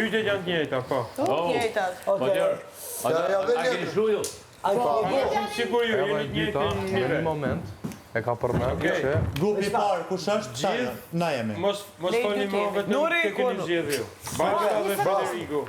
Pyetjet janë të njëjta, po. Të njëjtat. A keni shkruar ju? Sigur ju, jeni të njëjtin nivel. Në moment e ka përmendur që grupi i parë kush është? Gjithë Na jemi. Mos foni më vetëm të keni zgjedhur ju. Bashka dhe Federico.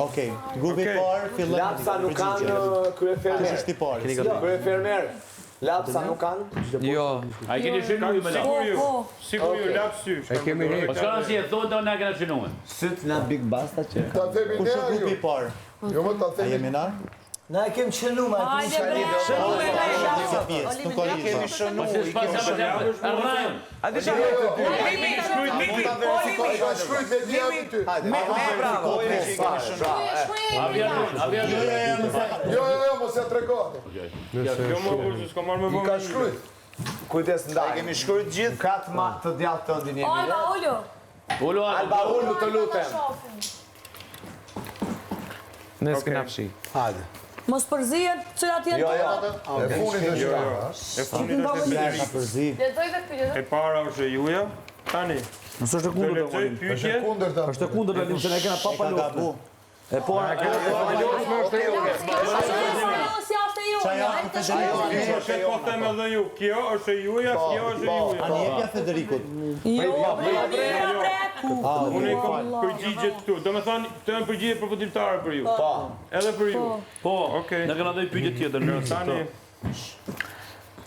Okej, grupi i parë fillon. Lapsa nuk kanë kryefermer. Kush është i parë? Kryefermer. Lapsa nuk kanë. jo, A keni shkruar ju me la? Sigur ju, lapsysh. e kemi Po çka si e thonë do na kena shënuar. Syt na big basta që. Kush është grupi i parë? Jo më ta A jemi na? Na e kem shënuar. Hajde bre. Nuk ka lidhje. Po se spasa me arrajm. ka shkruajt me dia ty. Bravo. Jo, mos ja trego. Jo më kurse s'ka marrë me Ka vëmendje. shkruajt. Kujdes ndaj. Kemi shkruar gjithë kat ma të djathtë të ndinjemi. Alba, ulu. Ulu Alba ulu të lutem. ne s'kena fshi. Hajde. Mos përzihet cilat janë. Jo. E funit është E fundit është Federico. Përzi. Lexoj vetë pyetjet. E para është juja. Tani. Mos është Do kundër lexoj pyetje. kundërta. Është kundër dalim se ne kena pa Ka gabu. E po, Këtë po them edhe ju. Kjo është e juja, kjo është e juja. Ani jepja Federikut. Unë i kam përgjigjet këtu. Do me thonë, të janë përgjigje përfundimtare për ju. Edhe për ju. Po, Okej. na kena dhënë pyetje tjetër në Tani,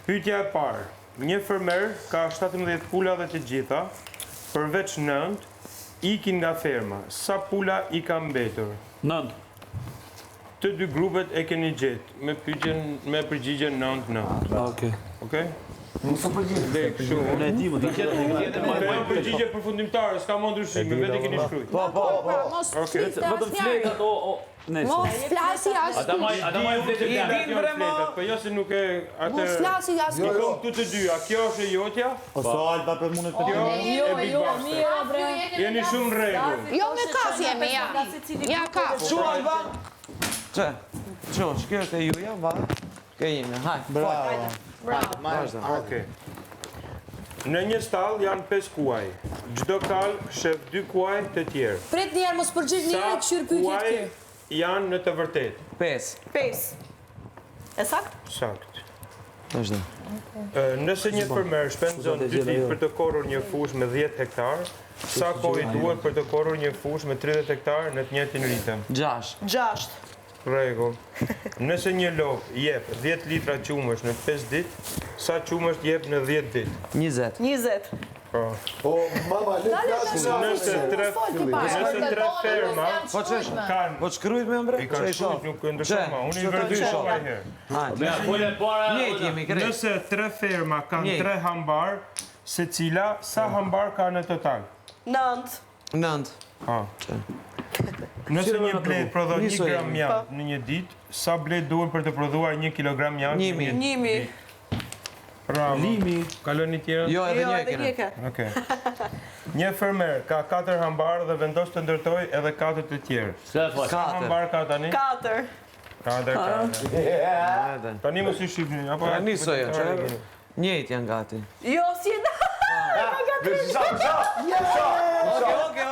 pyetja e parë. Një fermer ka 17 pula dhe të gjitha, përveç 9, ikin nga ferma. Sa pula i ka mbetur? 9. Të dy grupet e keni gjetë me përgjigjen 9-9. Okej. Okej? Dhe kështu. Ne e dimë, do tjetër Këto përgjigje përfundimtare, s'ka më ndryshime, vetë i keni shkruajtur. Mos vetëm fletat o Mos flasi as. Ata maj fletë fletat, po jo se nuk e atë. Mos flasi as. I kom këtu të dyja, kjo është e jotja, Ose Alba për mundet të kjo e Big Basta. Mira bre. Jeni shumë rregull. Jo me kaf jemi, ja. Ja kaf. Çu Alba? Çe? Çu, kjo është e juja, va. Ke jemi, haj. Bravo. Okej. Në një stall janë 5 kuaj. Çdo kal shef 2 kuaj të tjerë. Prit një herë mos përgjigj një herë këshir pyetjet kuaj këtu. janë në të vërtetë? 5. 5. E sakt? Sakt. Vazhdo. Nëse një fermer shpenzon 2 ditë për të korrur një fushë me 10 hektar, sa kohë i duhet për të korrur një fushë me 30 hektar në të njëjtin ritëm? 6. 6. Rregull. Nëse një lop jep 10 litra qumësh në 5 ditë, sa qumësh jep në 10 ditë? 20. 20. Po. O, mama, le flasim. Nëse tre ferma Po çesh? kanë Po shkruajt me ëmbre? i kanë shkruajtur nuk ndryshon më. Unë i vërtetoj shumë herë. Haj. Me fole para. Njëjtë jemi krejt. Nëse tre ferma kanë 3 hambar, secila sa hambar ka në total? 9. 9. Po. Nëse një blet prodhon 1 gram mjalt në një ditë, sa blet duhen për të prodhuar 1 kilogram mjalt në një ditë? 1000. Bravo. Limi. Kaloni tjerë? Jo, edhe Jo, një edhe kena. një ka. Okej. Një fermer ka 4 hambar dhe vendos të ndërtoj edhe 4 të tjerë. Sa fal. Sa hambar ka tani? 4. 4. Edhe. Tani mos i shihni, apo? Pra niso jo, çfarë? Njëjtë janë gati. Jo, si e da.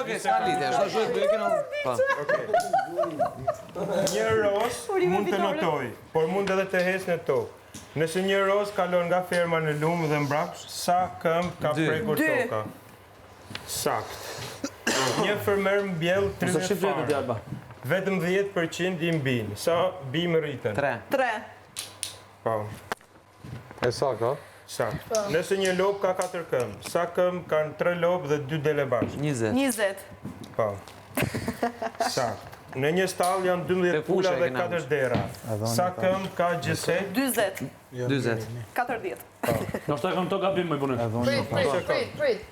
Okej, s'ka lidhje, është ashtu do e kena. Po. Një roz mund të notoj, por mund edhe të hes në tokë. Nëse një roz kalon nga ferma në lumë dhe mbrapsh, sa këmbë ka prekur toka? Sakt. Një fermer mbjell 30 farë. Vetëm 10% i mbin. Sa bimë rritën? 3. 3. Po. E sakt, Sakt. Nëse një lop ka 4 këmbë, sa këmbë kanë 3 lop dhe 2 dele bashkë? 20. 20. Po. Sakt. Në një stall janë 12 pula dhe 4 dera. Sa këmbë ka gjëse? 20. 40. 40. Do të kam to gabim më punë. Prit.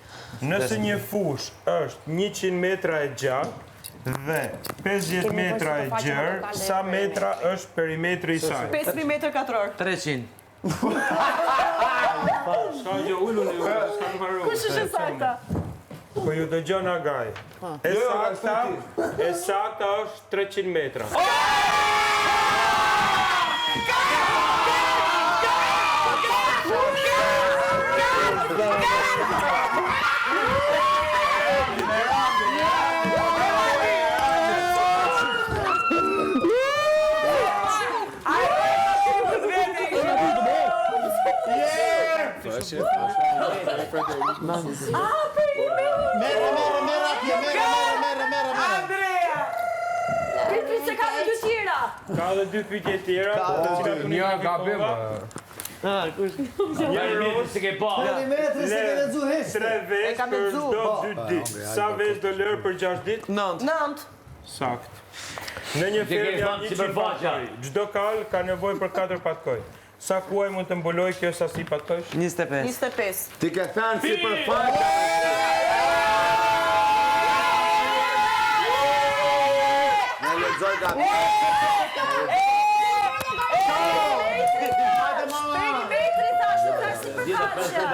Nëse një fush është 100 metra e gjatë dhe 50 metra e gjerë, sa metra është perimetri i saj? 5000 metër katror. 300. Ska gjë ullun e s'ka në marru. Kush është e sakta? Po ju dëgjon Agaj. E sakta është 300 metra. Andrea! Petri se ka dhe dy tjera. Ka dhe dy pyetje tjera. Një gabim. Një roz se ke pa. Perimetri se ke lexu hiç. 3 vezë për çdo 2 ditë. Sa vezë do lërë për 6 ditë? 9. Sakt. Në një fermë janë 100 patkoj. Çdo kal ka nevojë për 4 patkoj. Sa kuaj mund të mbuloj kjo sasi patkojsh? 25. 25. Ti ke thënë sipërfaqe. Në lexoj gabim. Perimetri thash, thash sipërfaqe.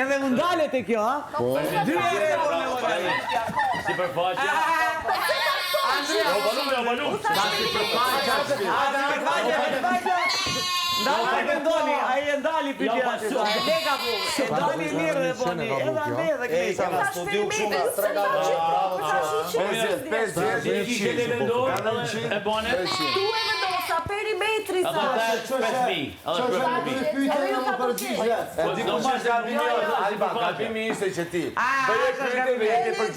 Edhe më ndale te kjo, ha? 2 euro Sipërfaqe. Ndali vendoni, ai e ndali pyetja. E lega po. E ndali mirë dhe boni. Edhe ande edhe klisa. Studiu shumë E bone? Duhe vendosa, perimetri Ato thash. të 5.000. Ato të 5.000. Alba, gabimi ishte që ti. Bëje pyetje vetë për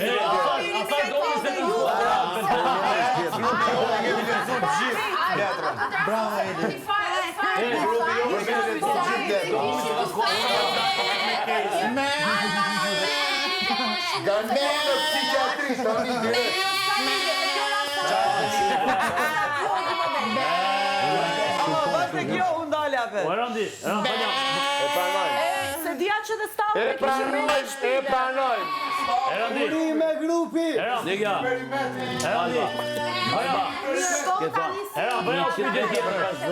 Gambino psikiatri, tani direkt. Basta kjo u ndale atë. Randi, Se dija që dhe stavë me pranoj. Randi. Me grupi. Randi, ja. Randi. Bëja pyetje tjetër pas 10.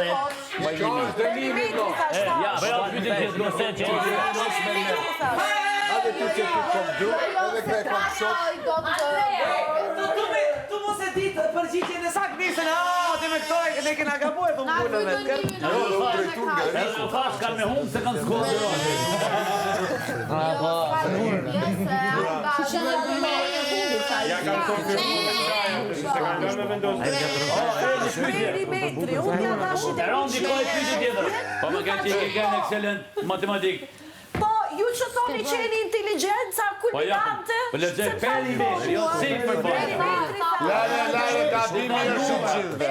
Perimetri thash. Ja, bëja pyetje tjetër pas 10 që Hajde ti që ti kom gju, edhe kre kom shok. Tu mos e ditë përgjigjen e saktë nisën. Ti me këto ne kena gabuar thon punën vetë. Edhe thash kanë me humbë se kanë skollë. Ja kanë konfirmuar se kanë lënë me vendosje. Perimetri, unë t'ja thash i Randi ka e pyetje tjetër. Po më kanë që kanë ekselent matematik. Po, ju që thoni që jeni inteligenca, kulminante. Po lexoj perimetri, jo sipërfaqe. Lare, gabimi është shumë gjithve.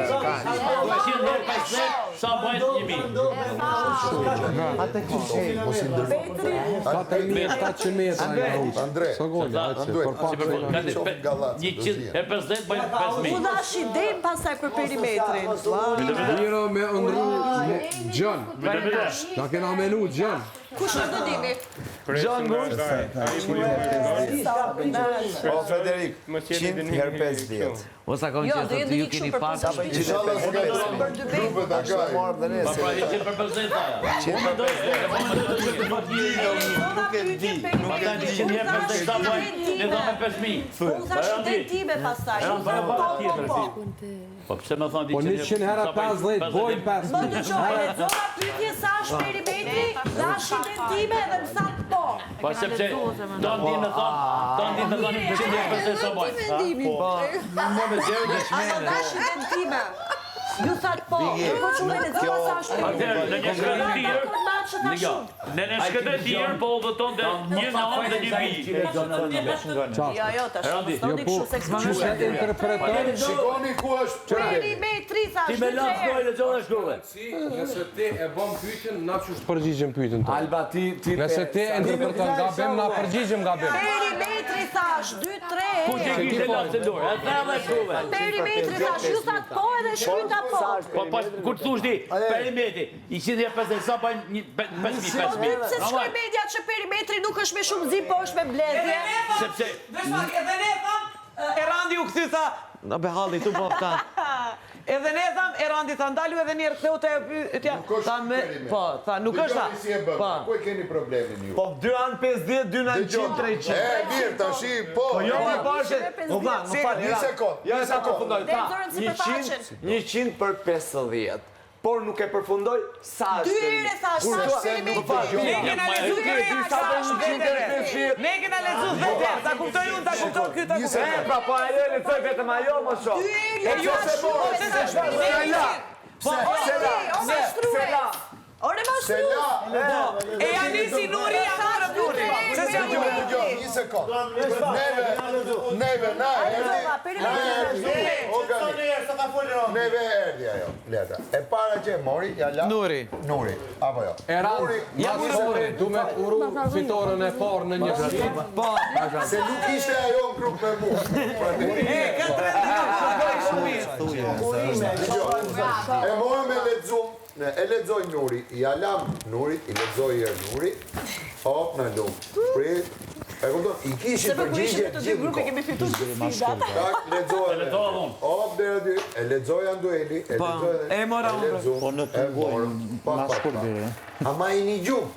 250 sa bëhet 1.000. Andre, E 50 bëjnë 5.000. Unë dash idejnë pasaj për perimetrin. Miro me ndru Gjën. Na kena menu Gjën. Kush është do dimi? John Gurs. O Frederik, 100 herë 50. O sa kanë Jo, qenë do thotë jeni ju kështu keni për parë. Inshallah s'ka. Për dy bejt. grupet Ashtë agaj. marrë dhe Pa nesër. pra 100 për 50 aja. Unë thash idejnë time pasaj. Po pse më thonë Po 100 herë 50 bojnë Më 5.000. të gjojë, e zona pytje sa është perimetri, dash idejnë time dhe më sa po. Po sepse do ndinë me thonë 100 herë 50 sa bojnë. Ato dash idejnë time. Ju thatë po, po që me lezona sa është Atëherë, në një shkëtë tirë, Liga. në një shkëtë tirë, po u dhëton dhe një naon dhe një bi. Ja, jo, tash, Randi, më thoni kështu se Që shetë interpreton Shikoni ku është perimetri, thash, Ti me lanë shkoj dhe gjore shkruve. nëse ti e bëm pyetjen, na çu përgjigjem pyetjen tonë. Alba, ti... Nëse ti e interpreton gabim, na përgjigjem gabim. perimetri, thash, 2, 3, Ku që kishte lanë të dorë, e dhe dhe shkruve. perimetri, thash, ju thatë po edhe shkryta po. Po kur të thush ti, perimetri, i 150 sa bajnë 5.000. Se shkoj media që perimetri nuk është me shumë zi, po është me blezje. Sepse, Edhe ne tham, e Randi u kthy tha, na behalli tu po ta. Edhe ne tham, e Randi tha ndalu edhe një herë ktheu te pyetja. Tha me, po, tha nuk është tha. si e bëm, Po. ku e keni problemin ju? Po 2 anë 50, 2 anë 100, 300. Mirë, tashi, po. Jo, më bashkë. Më vlan, më fal. Një sekond, Jo, një e sa sekond. përfundoj. Dhe dorën si përfaqen. 100 për 50. Por nuk e përfundoj sa është. 2 herë, thash, sa është perimetri. Ne kena lezu vetë, ne kena lezu vetë, ta kuptoj unë, ta kuptoj ky, ta kuptoj. Pra po ajo e lexoj vetëm ajo më shoh. E jo se po, se sa Se la. Ore ma Se la. E janë nisi Nuria marrë Nuri. Se se Një sekund. Neve, na neve erdi ajo, letra. E para që e mori, ja la... Nuri, apo jo? Erandi, du me uru fitoren e parë në një vërtit. Se nuk ishte ajo në grup me mu. E morëm e lexum, e lexoj Nuri, ja lam Nuri, i lexoj Nuri, hop në lumë. Prit, e kupton, i kishin përgjigje gjithë në kohë. Tak, lexoj. Hop deri aty, e lexoj Andueli, e lexoj. E mora unë. Po në të ngojnë, mas shkurbire. Ama i një gjumë,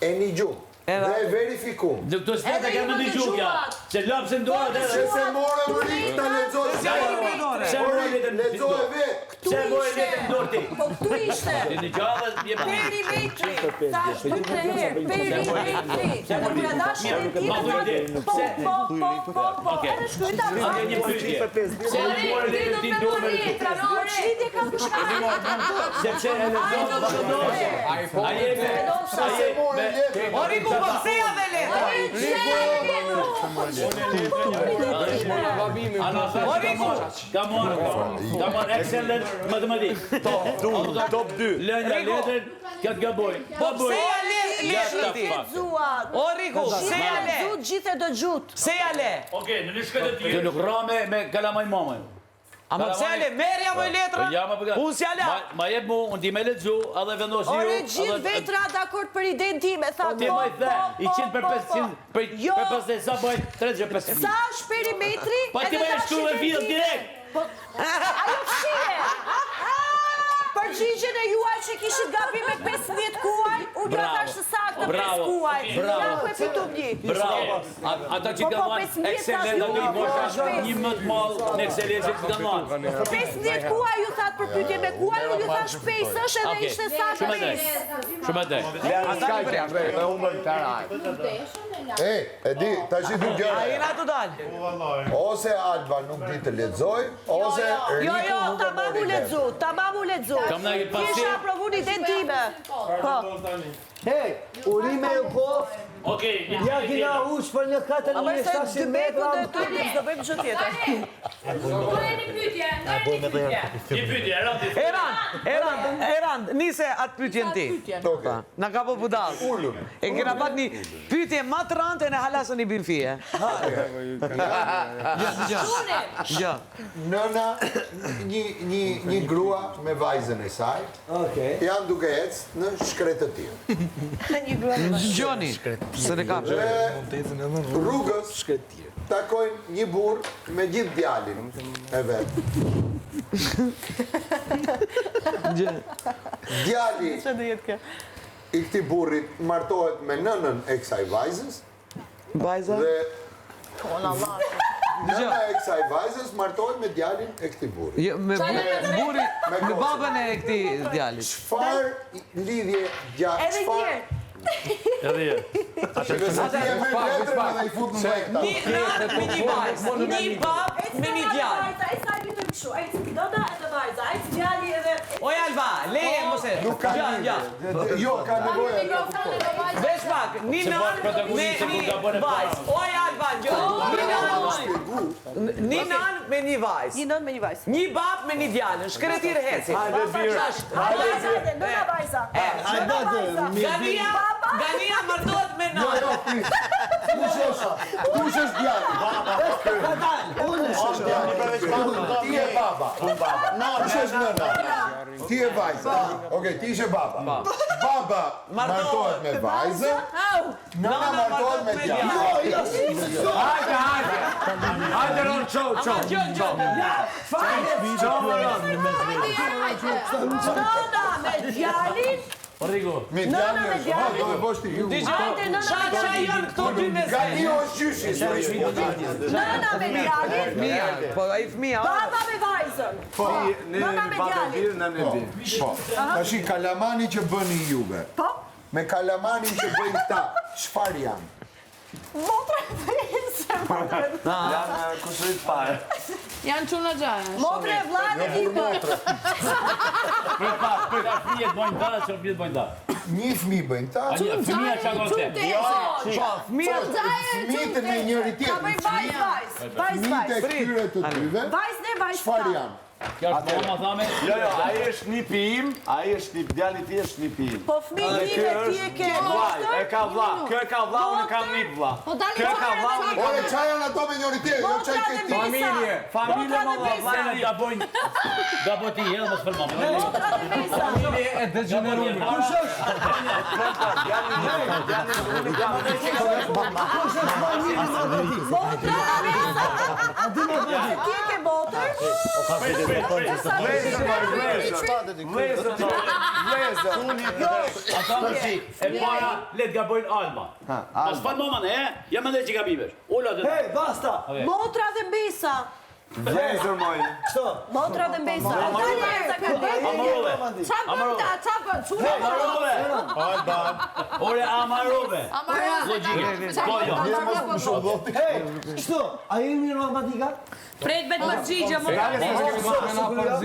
e një gjumë. Dhe e verifikum. Në këto sfete kemë në gjukja. Se lopë se ndojë dhe... Se morëm rritë të lexoj. Se morë letën lexoj vetë. Se morë letën ndorti. Po këtu ishte. Në gjallë dhe Perimetri. Ta shpër të herë. Perimetri. Në kura dashë në tjene. Po. Edhe shkujta. Ake një pyetje. Se morë letën ti ndorë. Qlidje ka kushka. Sepse e lezon. Bëkseja dhe letra! Ka marrë excellent matematik. Top 2. Lënja letër, këtë gaboj. Bëkseja letra ti! O Riku, seja le! Gjithë e do gjutë. Seja le! Oke, në në shkët e tjë. Të nuk rame me kalamaj mamaj. Ama pëse le, merja më letra? Unë si ala! Ma jep mu, unë ti me ledzu, edhe vendosi ju... Ore, gjithë vetra dakord për idenë time, tha Ti ma i the, i 100 për 500, për 50, sa bëjt 35.000. Sa është perimetri? Pa ti ma e shkru me fil direkt! Ajo fshie! Përgjigjen e juaj që kishit gabi me 15 kuaj, unë ka thash të saktë 5 kuaj. Bravo! Bravo! Ata që ka marrë excellent, ato i mosha një më të malë në excellencë që ka marrë. 15 kuaj ju thatë për pyetje me kuaj, unë ju thash 5 është edhe ishte saktë 5. Shumë atë. E di, ta që du gjëra. A jena të dalë? Ose Alba nuk di të lexoj, ose Jo, ta mamu ledzu. Kam na i pasi... Kisha provu një dentime. Hej, urime ju po, Okej, ja kina ush për një 4.700 metra. Do bëjmë gjë tjetër. Erand, nise atë pyetjen ti. Na ka po budal. E kena pat një pyetje ma të rante në halasën i birfije. Gjë. nëna, një grua me vajzën e saj, janë duke ecë në shkretë të tij. Gjoni, së në kapë. Rrugës takojnë një burr me gjithë djalin e vet. Djali i këtij burrit martohet me nënën e kësaj vajzës. Vajza? Dhe nëna e kësaj vajzës martohet me djalin e këtij burri. Me babën e këtij djalit. Çfarë lidhje gjatë? Edhe një. Edhe je. Një bab me një djalë. Oj Alba, leje mose. Nuk ka lidhje. Jo, ka nevojë. Vesh pak, një nën me një vajzë. Oj Alba, një nën me një vajzë. Një nën me një vajzë. Një bab me një djalë, shkretir heci. Nëna vajza. Gania martohet me nënë. Kush është djali? Ti e baba. Kush është nëna? Ti e vajza. Okej, ti ishe baba. Baba martohet me vajzën, nëna martohet me djalin. Hajde ron, qo. Nëna me djalin. Rigo. Me djalin është, do e bosh ti. Qa janë këto dy me zë? Gani është gjyshi. Nëna me djalin. Po, a i fëmija. Baba me vajzën. Nëna me djalin. Po, tashi kalamani që bëni juve. Po? Me kalamanin që bëjnë këta, çfarë janë? Motra e vezë. Janë kushërit parë. Janë çuna xhaja. Motre e vllajt e tipër. Fëmijët bojnë dalë, që fëmijët bojnë dalë. Një fëmijë bëjnë ta. Fëmija që agon të. Fëmijët e me njëri tjetër. Fëmijët e këtyre të tyve. Çfarë janë? Kjo është mama thame? Jo, ai është nipi im, ai është nip, djali ti është nipi im. Po fëmijë ti e ke Vllai, e ka vlla, kjo e ka vlla, unë kam nip vlla. Kjo e ka vlla, unë Ore, çfarë janë ato me njëri tjetër? Jo çaj ke ti. familje me vlla. Gaboj ti, edhe mos fërmama. Familje e degeneruar. Kush është? Ti e ke botër? Ata më qik, e para, let gabojnë Alma. Pas fan mamën, jam edhe që gabimesh. Ulla të Hej, basta! Motra dhe mbesa. Vlezër moj. Motra dhe mbesa. Amarove. Amarove. Ore amarove. Logjike. Bojo. Hej, shto, a jemi në matematika? Pret vetë më xhigja më.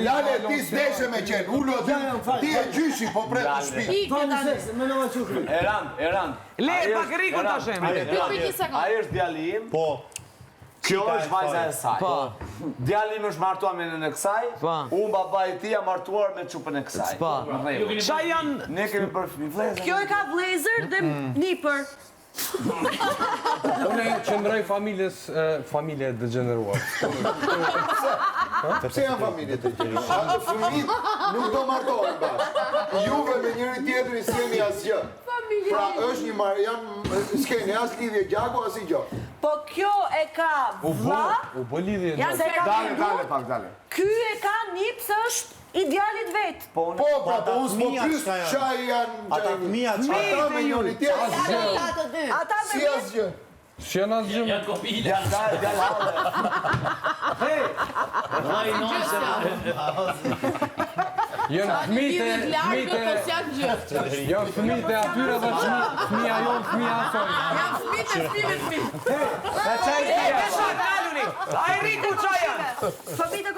Lale, ti s'deshe me qenë. Ullo, ti e gjyshi, po pret në shtëpi. Me në maqukri. Erand. Le, pak rikun të shemë. Ai është djali im. Po. Kjo është vajza e saj. Po. Djali im është martuar me nënën e kësaj. Po. Unë baba i tij jam martuar me çupën e kësaj. Po. Qa janë... Ne kemi për vlezër. Kjo e ka vlezër dhe nipër. Unë qëndroj familje degeneruar. Pse janë familje të gjeri? Ato fëmijët nuk do martohen bashkë. Juve me njëri tjetrin s'keni asgjë. Pra është një s'keni as lidhje gjaku as i gjë. Po kjo e ka vlla. U bë lidhje. Dale. Ky e ka nips është idealit vet. Po, pra, po unë s'po pys qaj janë... Ata fëmijat që... Ata me njëri tjetrin. Ata Si asgjë. Shena zgjëm. Janë kopile. Hej! Janë fëmijë e atyre dhe fëmija jonë, fëmija asoj. Janë fëmijë. Ai riku qa janë? Fëmijët e